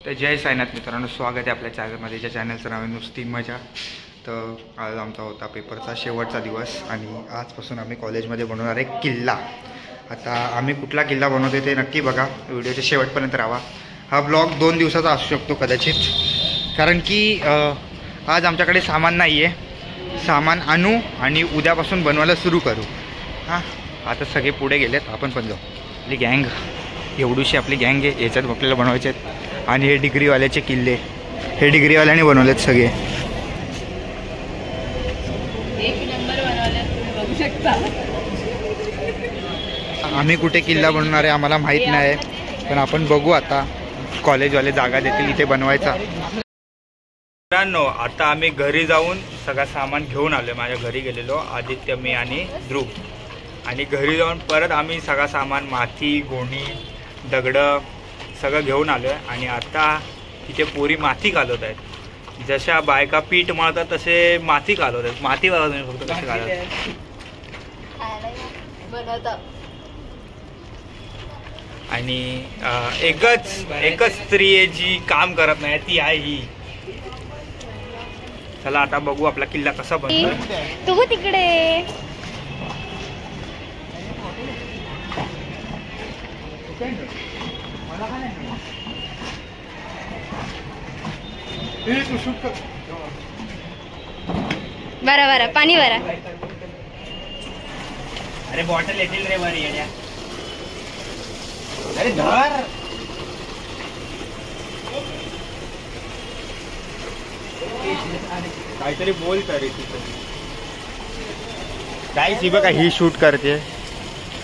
तर जय साईनाथ मित्रांनो, स्वागत आहे आपल्या चॅनलमध्ये. ज्या चॅनलचं नाव आहे नुसती मजा. तर आज आमचा होता पेपरचा शेवटचा दिवस आणि आजपासून आम्ही कॉलेजमध्ये बनवणार आहे किल्ला. आता आम्ही कुठला किल्ला बनवतो ते नक्की बघा, व्हिडिओच्या शेवटपर्यंत राहा. हा ब्लॉग 2 दिवसाचा असू शकतो कदाचित, कारण की आज आमच्याकडे सामान नाही आहे. सामान आणू आणि उद्यापासून बनवायला सुरू करू. हां, आता सगळे पुढे गेलेत, आपण पण जाऊ. आपली गँग एवढीशी आपली गँग आहे, याच्यात आपल्याला बनवायचे आहेत. आणि हे डिग्रीवाल्याचे किल्ले, हे डिग्रीवाल्याने बनवलेत सगळे. एक नंबर बनवले, तुम्ही बघू शकता. आम्ही कुठे किल्ला बनवणार आहे आम्हाला माहीत नाही, पण आपण बघू आता. कॉलेजवाले जागा देतील इथे बनवायचा. मित्रांनो, आता आम्ही घरी जाऊन सगळं सामान घेऊन आलो. माझ्या घरी गेलेलो, आदित्य, मी आणि ध्रुव. आणि घरी जाऊन परत आम्ही सगळं सामान, माती, गोणी, दगडं सगळं घेऊन आलो आहे. आणि आता इथे पोरी माती घालत आहेत. जशा बायका पीठ मळतात तसे माती घालत आहेत. माती बघा तुम्ही फक्त कसे घालत. आणि एकच स्त्री आहे जी काम करत नाही, ती आहे ही. चला आता बघू आपला किल्ला कसा बनतो. तू तिकडे बरं बरं, पाणी बरं. अरे बॉटल येतील रे वर येण्या. अरे धर. काहीतरी बोल तरी तिथं. काय ती बघा, ही शूट करते.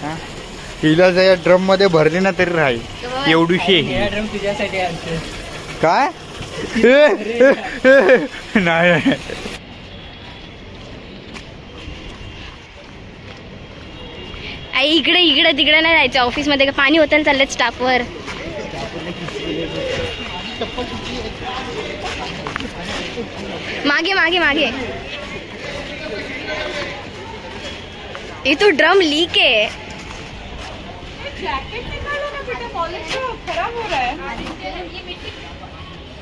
हा, हिला जर या ड्रम मध्ये भरली ना तरी राहील, एवढीशी आहे. ड्रम तुझ्यासाठी आणते काय. नाही, इकडे इकडे तिकडे नाही जायचं. ऑफिस मध्ये पाणी होतं चाललं स्टाफवर. मागे मागे मागे. ये तो ड्रम लीक है. जैकेट निकालो ना बेटा, पॉलिश खराब हो रहा है.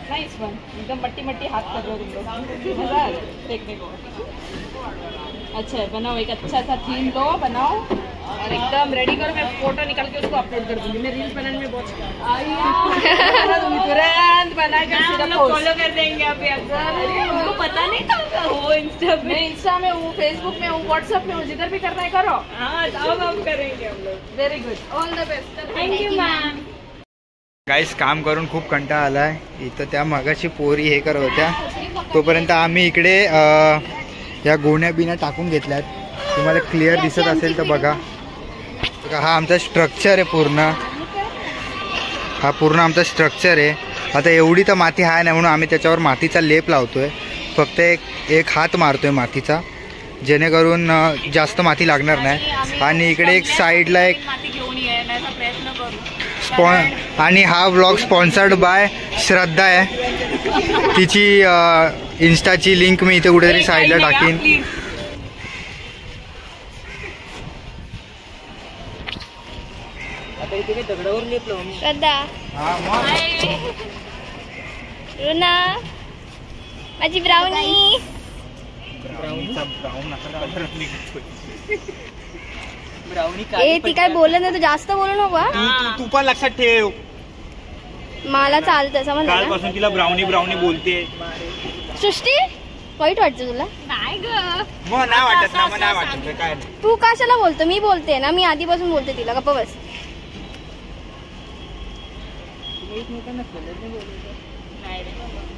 नाइस वन, एकदम मट्टी मट्टी हाथ कर रहे हो तुम लोग. मजा आ रहा है देखने को. अच्छा है, बनाओ एक अच्छा सा थीम लो, बनाओ और एकदम रेडी करो. मैं फोटो निकाल के उसको अपलोड कर दूंगी. मैं रील्स बनाने में बहुत तुरंत बनाकर फॉलो कर देंगे. अभी हमको पता नहीं था वो इंस्टा में वो फेसबुक में वो व्हाट्सएप में वो जिधर भी करना है करो. हाँ, अब हम करेंगे हम लोग. Very good, all the best. Thank you ma'am. Guys, काम करून खूप कंटाळा आलाय. इथं त्या मगाशी पोरी हे करत होत्या, तोपर्यंत आम्ही इकडे या गोण्या बिण्या टाकून घेतल्यात. तुम्हाला क्लिअर दिसत असेल तर बघा. हा आमचा स्ट्रक्चर आहे पूर्ण. हा पूर्ण आमचा स्ट्रक्चर आहे. आता एवढी तर माती आहे नाही म्हणून आम्ही त्याच्यावर मातीचा लेप लावतोय. फक्त एक हात मारतोय मातीचा, जेणेकरून जास्त माती लागणार नाही. आणि इकडे एक साईडला एक आणि हा व्लॉग स्पॉन्सर्ड बाय श्रद्धा आहे. तिची इन्स्टाची लिंक मी इथे कुठेतरी साईडला टाकीन. श्रद्धा, रुना, माझी ब्राउनी. ए, ती काय बोलत नाही, तू जास्त बोलू नको. तू पण लक्षात ठेव, मला चालतं समज. कालपासून तिला ब्राउनी ब्राउनी बोलते. सृष्टी, वाईट वाटतं तुला? नाही ग, नाही वाटत ना, नाही वाटत. काय तू कशाला बोलतो? मी बोलते ना, मी आधीपासून बोलते तिला. गप्प बस.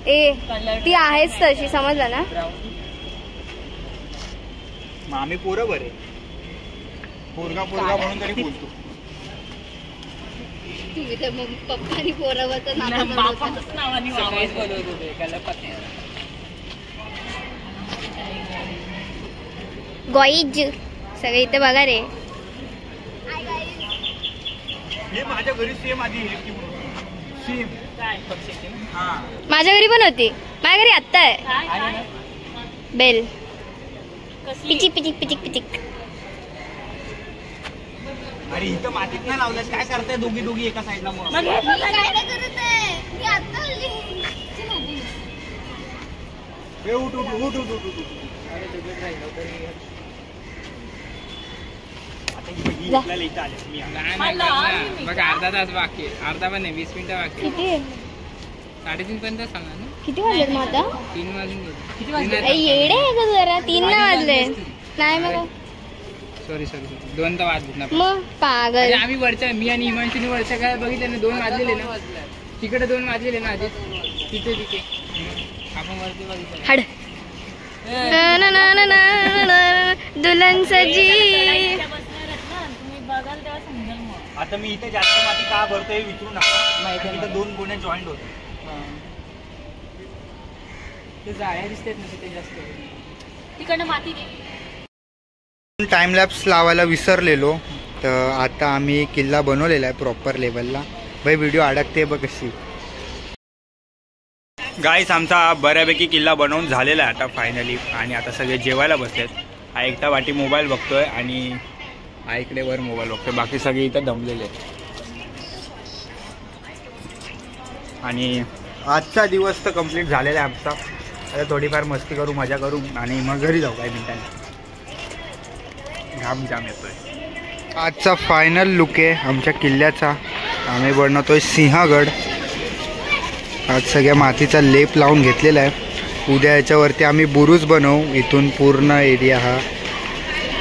ए, ती आहेच तशी, समजलं ना. आम्ही पोरं बरे, पोरगा पोरगा म्हणून तरी बोलतो. तुम्ही तर मग पप्पानी पोरावरच नावानी गॉईज सगळे इथे बघा रे. हे माझ्या घरी सेम आधी सेम. माझ्या घरी पण होती. माझ्या घरी आत्ता आहे बेल. पिचिक पिचिक पिचिक पिचिक. अरे इथं मातीत नाही लावलंस, काय करताय दोघी दोघी एका साईडला? मग काय करत आहे? मी आता बघा अर्धा तास बाकी, अर्धा पण नाही 20 मिनिटं बाकी. किती 3:30 पर्यंत सांगा ना. किती वाजले मग आता? 3 वाजून किती वाजले? येडे आहे का जरा? 3 नाही वाजले. नाही मग सॉरी 2 तर वाजले ना. मग पागल. आम्ही वरच्या, मी आणि इमानशीने वरच्या काय बघितलं ना, 2 वाजलेले ना. तिकडे 2 वाजलेले ना आधी. तिथे आपण वरती बघितलं. हड दुल्हन सजी. आता मी इथे जास्त माती का भरतोय विचारू नका. इथे 2 गोण्या जॉईंट होते. ते जाळ्या दिसतात ना तिथे जास्त. तिकडनं माती टाइम लॅप्स लावायला विसरलेलो, तर आता आम्ही किल्ला बनवलेला आहे प्रॉपर लेवलला. भाई व्हिडिओ अडकते बघ कशी. गाईस आमचा बऱ्यापैकी किल्ला बनवून झालेला आहे आता फायनली. आणि आता सगळे जेवायला बसलेत. हा एकटा वाटी मोबाईल बघतोय आणि हा इकडे वर मोबाईल बघतोय. बाकी सगळे इथं दमलेले आहेत. आणि आजचा दिवस तर कंप्लीट झालेला आहे आमचा. आता थोडीफार मस्ती करू, मजा करू आणि मग घरी जाऊ काही मिनिटांनी. घाम जाम येतोय. आजचा फायनल लुक आहे आमच्या किल्ल्याचा. आम्ही बनवतोय सिंहगड. आज सगळ्या मातीचा लेप लावून घेतलेला आहे. उद्या याच्यावरती आम्ही बुरुज बनवू. इथून पूर्ण एरिया हा,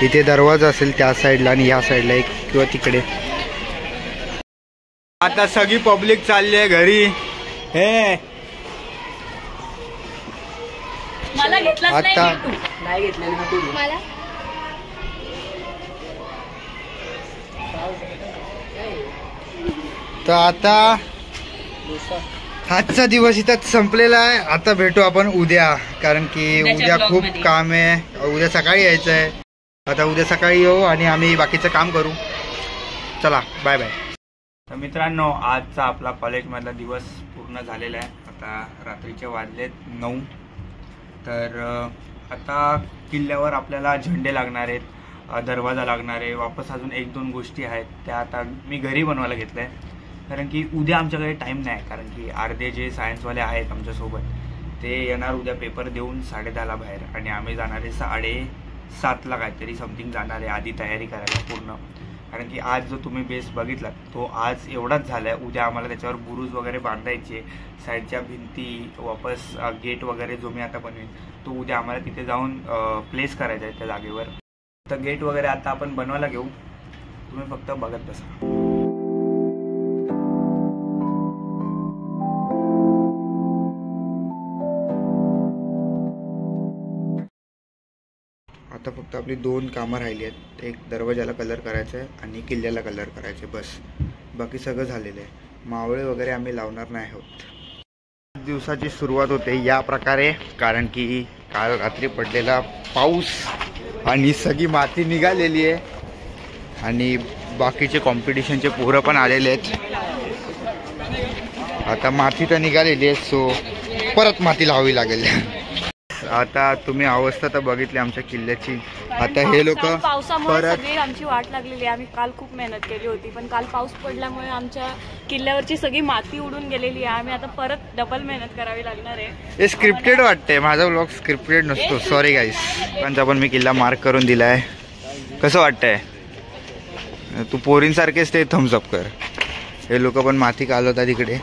इथे दरवाजा असेल त्या साईडला आणि या साईडला एक किंवा तिकडे. आता सगळी पब्लिक चालली आहे घरी. हे मला घेतलाच आता नाही घेतलेलं ना तू. मला तर आता आजचा दिवस इथं संपलेला आहे. आता भेटू आपण उद्या, कारण की उद्या खूप काम आहे. उद्या सकाळी यायचं आहे. आता उद्या सकाळी येऊ आणि आम्ही बाकीचं काम करू. चला बाय बाय. तर मित्रांनो आजचा आपला कॉलेजमधला दिवस पूर्ण झालेला आहे. आता रात्रीचे वाजलेत 9. तर आता किल्ल्यावर आपल्याला झेंडे लागणार आहेत, दरवाजा लागणार आहे. वापस अजून 1-2 गोष्टी आहेत त्या आता मी घरी बनवायला घेतलं आहे. कारण की उद्या आमच्याकडे टाईम नाही. कारण की अर्धे जे सायन्सवाले आहेत आमच्यासोबत ते येणार उद्या पेपर देऊन 10:30ला बाहेर. आणि आम्ही जाणार आहे 7:30ला काहीतरी समथिंग जाणार आहे आधी तयारी करायला पूर्ण. कारण की आज जो तुम्ही बेस बघितला तो आज एवढाच झाला आहे. उद्या आम्हाला त्याच्यावर बुरुज वगैरे बांधायचे, साईडच्या भिंती, वापस गेट वगैरे जो मी आता बनवेन तो उद्या आम्हाला तिथे जाऊन प्लेस करायचा आहे त्या जागेवर. तर गेट वगैरे आता आपण बनवायला घेऊ. तुम्ही फक्त बघत बसा. आता फक्त आपली 2 कामं राहिली आहेत. एक दरवाजाला कलर करायचा आहे आणि किल्ल्याला कलर करायचे, बस. बाकी सगळं झालेलं आहे. मावळे वगैरे आम्ही लावणार नाही आहोत. दिवसाची सुरुवात होते या प्रकारे, कारण की काल रात्री पडलेला पाऊस आणि सगळी माती निघालेली आहे. आणि बाकीचे कॉम्पिटिशनचे पोरं पण आलेले आहेत. आता माती तर निघालेली आहे, सो परत माती लावावी लागेल. आता तुम्ही अवस्था तर बघितली आमच्या किल्ल्याची. आता हे लोक पावसामुळे सगळी आमची वाट लागलेली आहे. आम्ही काल खूप मेहनत केली होती, पण काल पाऊस पडल्यामुळे आमच्या किल्ल्यावरची सगळी माती उडून गेलेली आहे. आम्ही आता परत डबल मेहनत करावी लागणार आहे. हे स्क्रिप्टेड वाटतंय. माझा व्लॉग स्क्रिप्टेड नसतो, सॉरी गाईस. पण मी किल्ला मार्क करून दिलाय. कसं वाटतंय? तू पोरींसारखेच ते थम्सअप कर. हे लोक पण माती कालवतात इकडे.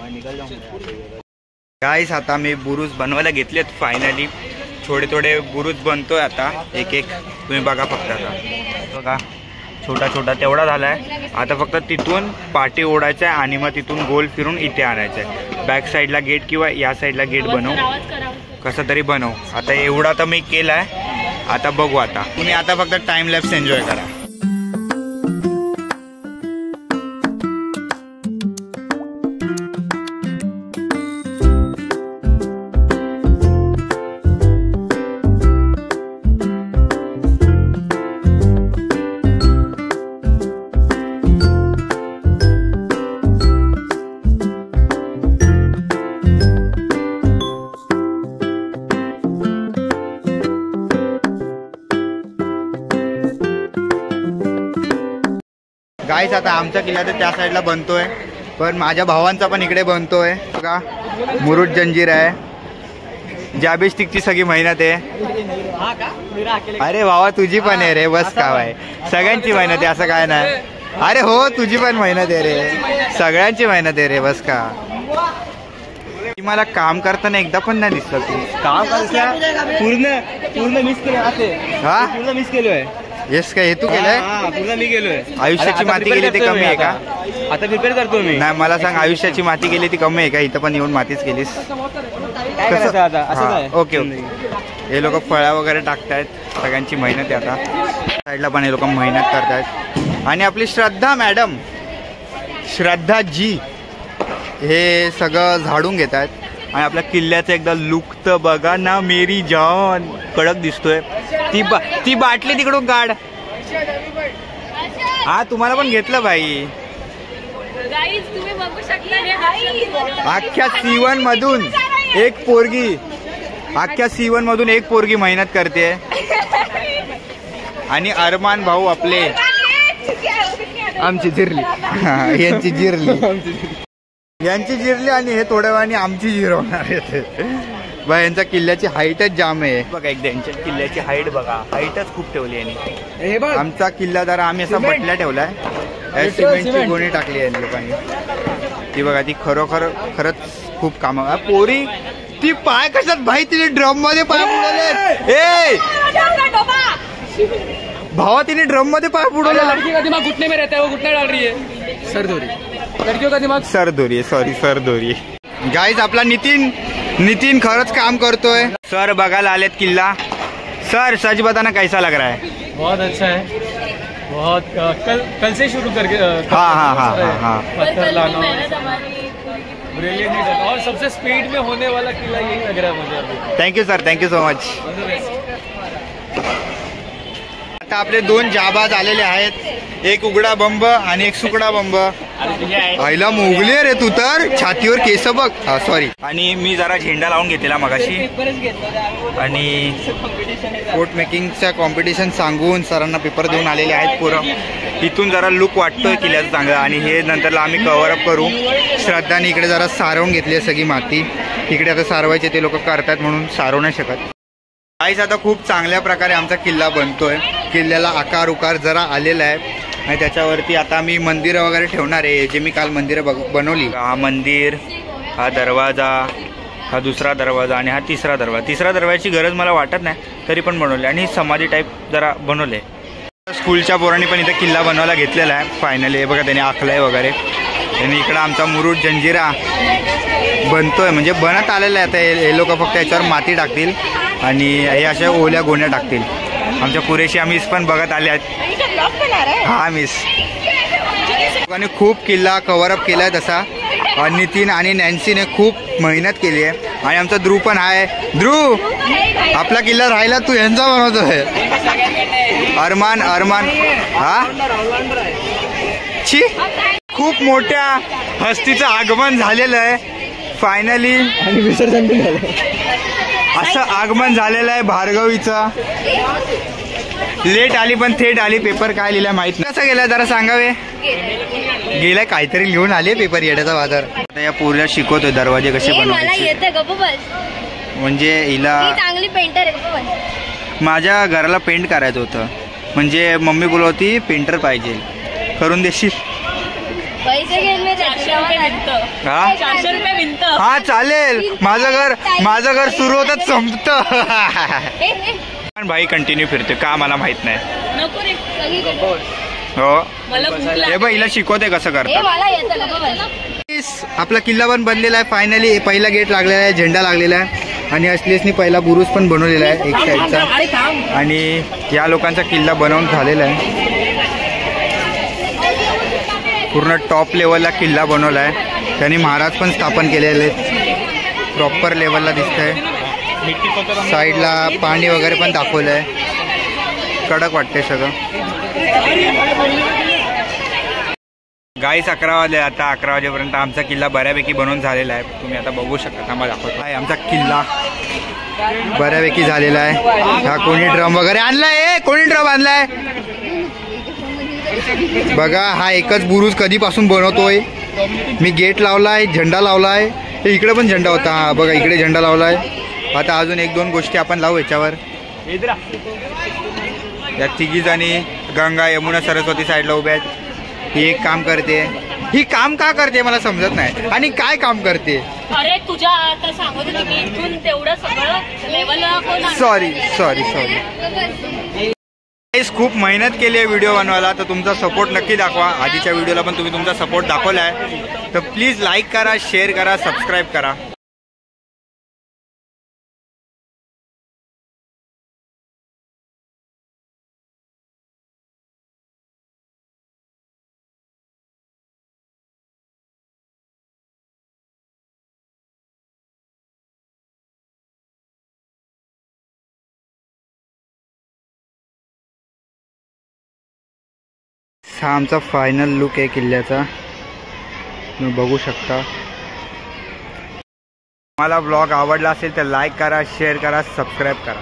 गाईस आता मी बुरुज बनवायला घेतलेत फायनली. थोडे बुरुज बनतोय आता एक एक. तुम्ही बघा फक्त. आता बघा छोटा छोटा तेवढा झालाय. आता फक्त तिथून पाठी ओढायचं आहे आणि मग तिथून गोल फिरून इथे आणायचं आहे. बॅक साईडला गेट किंवा या साईडला गेट बनव, कसं तरी बनव. आता एवढा तर मी केलाय. आता बघू. आता तुम्ही आता फक्त टाइम लॅप्स एन्जॉय करा. गाईस आता आमचा किल्ला तर त्या साईडला बनतोय, पण माझ्या भावांचा पण इकडे बनतोय. बघा मुरुड जंजीर आहे. जॅबिस्टिकची सगळी मेहनत आहे. अरे भावा तुझी पण आहे रे, बस का आहे, सगळ्यांची मेहनत आहे असं काय नाही. अरे हो तुझी पण मेहनत आहे रे, सगळ्यांची मेहनत आहे रे, बस का. मला काम करताना एकदा पण नाही दिसलं तू. काम पूर्ण मिस केलं. हा पूर्ण मिस केलोय. येस काय हे तू केलंय? पूर्ण मी केलोय. आयुष्याची माती गेली ती कमी आहे का? आता प्रिपेअर करतो मी. नाही मला सांग, आयुष्याची माती गेली ती कमी आहे का? इथं पण येऊन मातीच केलीस. Okay okay. हे लोक फळ्या वगैरे टाकतायत, सगळ्यांची मेहनत आहे. आता साईडला पण हे लोक मेहनत करतायत. आणि आपली श्रद्धा मॅडम, श्रद्धा जी हे सगळं झाडून घेत आहेत. आणि आपल्या किल्ल्याचा एकदा लुक तर बघा ना मेरी जान, कडक दिसतोय. ती बाटली तिकडून काढ. हा तुम्हाला पण घेतलं बाई. तुम्ही बघू शकता अख्ख्या C1 मधून एक पोरगी, अख्ख्या C1 मधून एक पोरगी मेहनत करते. आणि अरमान भाऊ आपले, आमची जिरली, यांची जिरली, यांची जिरली आणि हे थोड्या वेळाने आमची जिरवणार आहेत. बघा यांच्या किल्ल्याची हाईटच जाम आहे. बघा एकदा यांच्या किल्ल्याची हाईट बघा, हाईटच खूप ठेवली यांनी. आमचा किल्ला जरा आम्ही असा बटल्या ठेवलाय. सिमेंटची गोणी टाकली आहे लोकांनी. ती बघा ती खरंच खूप काम. पोरी ती पाय कशात भाई, तिने ड्रम मध्ये पाय बुडवले. ए भावा तिने ड्रम मध्ये पाय बुडवले. लड़की का दिमाग घुटने में रहता है, वो घुटना डाल रही है. सरदोरी. लड़कियों का दिमाग सरदोरी आहे, सॉरी सरदोरी. गाइस आपला नितिन खरंच काम करतोय. सर बघायला आलेत किल्ला. सर सच बताना कैसा लग रहा है? बहुत अच्छा है, बहुत कल से शुरू करके. हाँ पत्थर लाना ब्रिलियंट, और सबसे स्पीड में होने वाला किला यही लग रहा है मुझे अभी. Thank you sir, thank you so much. आता आपले 2 जाबाज आलेले आहेत, एक उघडा बंब आणि एक सुकडा बंब. आईला मोगली रे तू तर, छातीवर केस बघ. सॉरी. आणि मी जरा झेंडा लावून घेतलेला मगाशी. आणि कोट मेकिंगच्या कॉम्पिटिशन सांगून सरांना पेपर देऊन आलेले आहेत पोरं. इथून जरा लुक वाटतोय किल्ल्याचा चांगला. आणि हे नंतरला आम्ही कव्हर अप करू. श्रद्धाने इकडे जरा सारवून घेतली आहे सगळी माती. इकडे आता सारवायचे ते लोक करतात म्हणून सारवू नाही शकत. काहीच आता खूप चांगल्या प्रकारे आमचा किल्ला बनतोय. किल्ल्याला आकार उकार जरा आलेला आहे. आणि त्याच्यावरती आता मी मंदिरं वगैरे ठेवणार आहे, जे मी काल मंदिरं बनवली. हा मंदिर, हा दरवाजा, हा दुसरा दरवाजा आणि हा तिसरा दरवाजा. तिसरा दरवाजाची गरज मला वाटत नाही, तरी पण बनवले. आणि समाधी टाईप जरा बनवले. स्कूलच्या पोरांनी पण इथं किल्ला बनवायला घेतलेला आहे फायनली. हे बघा त्याने आखलाय वगैरे. आणि इकडं आमचा मुरुड जंजिरा बनतोय, म्हणजे बनत आलेला आहे. आता हे लोक फक्त याच्यावर माती टाकतील आणि हे अशा ओल्या गोण्या टाकतील. आमच्या पुरेशी मिस पण बघत आले आहेत. हा मिस लोकांनी खूप किल्ला कव्हर अप केला आहे तसा. नितीन आणि नॅन्सीने खूप मेहनत केली आहे. आणि आमचा ध्रुव पण आहे. ध्रुव आपला किल्ला राहिला, तू यांचा बनवतोय. अरमान हा छी. खूप मोठ्या हस्तीचं आगमन झालेलं आहे फायनली. आणि विसर्जन पण झालं. असं आगमन झालेलं आहे भार्गवीचं. लेट आली पण थेट आली. पेपर काय लिहिला माहित नाही. कसं गेलाय जरा सांगावे. गेलाय काहीतरी लिहून आले पेपर, येड्याचा बाजार. आता या पोरीला शिकवतोय दरवाजे कसे बनवायचे. म्हणजे हिला चांगली पेंटर आहे. माझ्या घराला पेंट करायचं होतं, म्हणजे मम्मी बोलवती पेंटर पाहिजे, करून देशील? पैसे घेतले 400 रुपये भिंत. हा चालेल. माझं घर सुरू होतं संपतं. भाई कंटिन्यू फिरते का मला माहित नाही. हो हे बघ हिला शिकवते कसं करतात. आपला किल्ला पण बनलेला आहे फायनली. पहिला गेट लागलेला आहे, झेंडा लागलेला आहे. आणि असलेसनी पहिला बुरुज पण बनवलेला आहे एक साईडचा. आणि या लोकांचा किल्ला बनवून झालेला आहे. पूर्ण टॉप लेवलला किल्ला बनवला आहे. त्यांनी महाराज पण स्थापन केलेले आहेत. प्रॉपर लेवलला दिसतंय. साईडला पाणी वगैरे पण दाखवलं आहे. कडक वाटते सगळं. गाईस 11 वाजले. आता 11 वाजेपर्यंत आमचा किल्ला बऱ्यापैकी बनवून झालेला आहे. तुम्ही आता बघू शकता. आम्हाला दाखवतो आहे आमचा किल्ला बऱ्यापैकी झालेला आहे. हा कोणी ड्रम वगैरे आणलाय? कोणी ड्रम आणलाय? बघा हा एकच बुरुज कधीपासून बनवतोय मी. गेट लावलाय, झेंडा लावलाय. इकडे पण झेंडा होता. हा बघा इकडे झेंडा लावलाय. आता अजून 1-2 गोष्टी आपण लावू याच्यावर. या तिघी जणी गंगा यमुना सरस्वती साईडला उभ्या आहेत. ही एक काम करते. ही काम का करते मला समजत नाही. आणि काय काम करते. अरे तुझ्या आता सांगत होती मी इथून तेवढं सगळं लेवल. सॉरी. खूप मेहनत केली आहे व्हिडिओ बनवायला, तर तुमचा सपोर्ट नक्की दाखवा. आधीच्या व्हिडिओला पण तुम्ही तुमचा सपोर्ट दाखवला आहे, तर प्लीज लाईक करा, शेअर करा, सबस्क्राईब करा. हा आमचा फायनल लुक आहे किल्ल्याचा, तुम्ही बघू शकता. मला ब्लॉग आवडला असेल तर लाईक करा, शेअर करा, सबस्क्राईब करा.